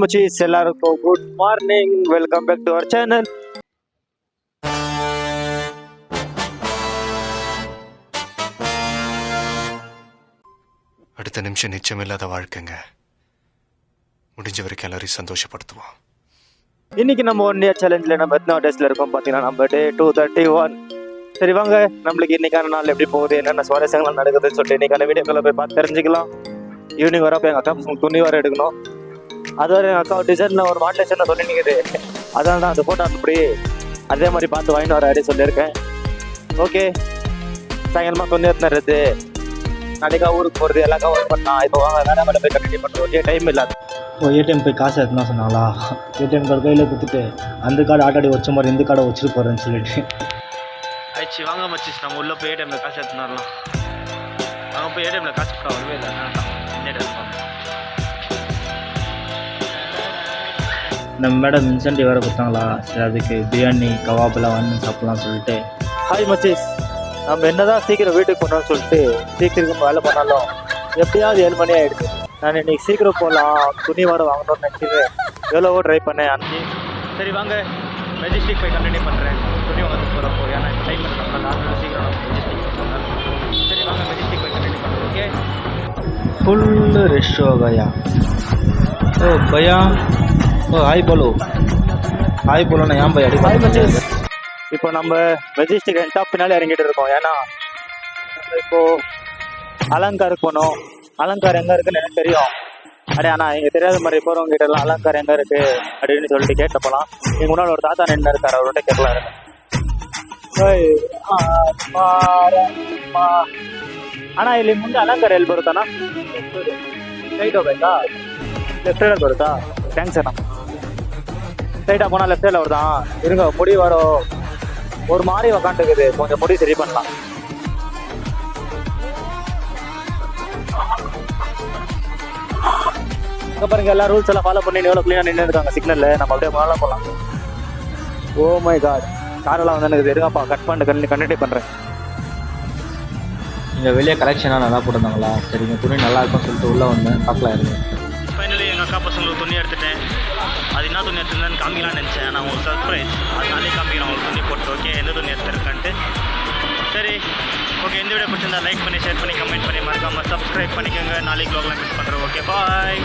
மச்சீஸ் எல்லாருக்கும் good morning, welcome back to our channel. அடுத்த நிமிஷம் நிச்சயமில்லாத வாழ்க்கைங்க. முடிஞ்ச வரைக்கும் எல்லாரையும் சந்தோஷப்படுத்துவோம். இன்னைக்கு நம்ம 1 year சேலஞ்சில் நம்ம எத்தனை டேஸ்ல இருக்கோம் பார்த்தீங்கன்னா நம்ம டே 231. சரி வாங்க, நம்மளுக்கு இன்னைக்கான நாள் எப்படி போகுது, என்னென்ன சுவாரஸ்யங்கள் நடக்குதுன்னு சொல்லிட்டு இன்னைக்கான வீடியோக்களை போய் பார்த்து தெரிஞ்சுக்கலாம். ஈவினிங் வரப்போ எங்கள் அக்கா துணி வர எடுக்கணும். அது வரை எங்கள் அக்கா டிசைனில் ஒரு மாடலேஷன் சொல்லி நிற்குது. அதனால தான் அந்த ஃபோட்டோ அப்படி அதே மாதிரி பார்த்து வாங்கிட்டு வர அப்படி சொல்லியிருக்கேன். ஓகே, சாயங்காலமாக துணி எடுத்துறது, நாளைக்கா ஊருக்கு போகிறது எல்லாக்கா ஒர்க் பண்ணா. இப்போ வாங்க வேலை மேலே போய் கண்டினியூ பண்ணுறோம். ஓகே, டைம் இல்லாது. ஏடிஎம் போய் காசு எடுத்துனா சொன்னாங்களா, ஏடிஎம் கார்டு கையில் கொடுத்துட்டு அந்த கார்டு ஆட்டாடி வச்ச மாதிரி இந்த கார்டை வச்சுட்டு போகிறேன்னு சொல்லிட்டு ஆயிடுச்சு. வாங்க மச்சிஸ், நம்ம உள்ளே போய் ஏடிஎம்ல காசு எடுத்துன்னு வரலாம். அங்கே போய் ஏடிஎம்ல காசு கூட வரவே இல்லை. நம்ம மேடம் இன்சென்டிவ் வேறு கொடுத்தாங்களா, சரி அதுக்கு பிரியாணி கவாபெல்லாம் வாங்கி சாப்பிட்லாம் சொல்லிட்டு. ஹாய் மச்சீஸ், நம்ம என்னதான் சீக்கிரம் வீட்டுக்கு போனோம்னு சொல்லிட்டு சீக்கிரம் வேலை பண்ணாலும் எப்படியாவது 7 மணி ஆகிடுது. நான் இன்னைக்கு சீக்கிரம் போகலாம், துணி வர வாங்கணும்னு நினச்சிட்டு எவ்வளவோ ட்ரை பண்ணேன். அன்னைக்கு சரி வாங்க, மெஜிஸ்டிக் போய் கண்டினியூ பண்ணுறேன். துணி வாங்க போகிறப்போ ஏன்னா டைம் நம்ம நாலு சீக்கிரம் மெஜிஸ்டிக் போகிறோம். சரி வாங்க, மெஜிஸ்டிக் போய் கண்டினியூ பண்ணுறோம். ஓகே, फुल रश हो गया। ओ भैया, ओ हाय बोलो, हाय बोलो ना यहाँ भैया। ஹாய் மச்சீஸ், இப்போ நம்ம மெஜிஸ்டிக் டாப் பின்னாலே இறங்கிட்டு இருக்கோம். ஏன்னா நம்ம இப்போ அலங்காருக்கு போனோம். அலங்கார் எங்கே இருக்குன்னு எனக்கு தெரியும். அடே ஆனால் இங்கே தெரியாத மாதிரி போகிறவங்க கிட்ட எல்லாம் அலங்கார் எங்கே இருக்குது அப்படின்னு சொல்லிட்டு கேட்ட போகலாம். எங்கள் முன்னாடி ஒரு தாத்தா நின்று இருக்காரு, அவர்கிட்ட கேட்கலாம் இருங்க. ಅಣ್ಣ ಇಲ್ಲಿ ಮುಂದೆ ಅಲಂಕಾರ ಎಲ್ಲಿ ಬರುತ್ತಾನ? ಸ್ಟ್ರೈಟ್ ಹೋಗ್ಬೇಕಾ? ಲೆಫ್ಟ್ ಸೈಡ್ ಬರುತ್ತಾ? ಥ್ಯಾಂಕ್ಸ್ ಅಣ್ಣ. ஸ்ட்ரைட்டாக போனால் லெஃப்ட் சைடில் வருதான். இருங்க, முடி வரும் ஒரு மாதிரி உக்காந்துக்குது, கொஞ்சம் முடி சரி பண்ணலாம். பாருங்க, எல்லா ரூல்ஸ் எல்லாம் ஃபாலோ பண்ணி எவ்வளோ க்ளீனாக நின்று இருக்காங்க சிக்னலில். நம்ம அப்படியே மேலே போகலாம். ஓ மை காட், காரெல்லாம் வந்து எனக்கு இருங்கப்பா, கட் பண்ணிட்டு கண்டினியூ பண்ணுறேன். இங்கே வெளியே கலெக்ஷனாக நல்லா போட்டிருந்தாங்களா, சரி இங்கே துணி நல்லா இருக்கும்னு சொல்லிட்டு உள்ளே வந்தேன். பார்க்கலாம் இருங்க. ஃபைனலி எங்கள் அக்கா பசங்களுக்கு துணி எடுத்துட்டேன். அது என்ன துணி எடுத்துருந்தேன்னு காமிக்கலான்னு நினச்சேன். நான் உங்களுக்கு சர்ப்ரைஸ் அதனாலே காமிக்கிறேன் உங்களுக்கு துணி போட்டு. ஓகே, எந்த துணி எடுத்துருக்கேன்ட்டு. சரி ஓகே, இந்த வீடியோ பிடிச்சிருந்தா லைக் பண்ணி, ஷேர் பண்ணி, கமெண்ட் பண்ணி, மறக்காமல் சப்ஸ்கிரைப் பண்ணிக்கோங்க. நாளைக்கு வ்ளாக்லாம் மிஸ் பண்ணுறேன். ஓகே, பாய்.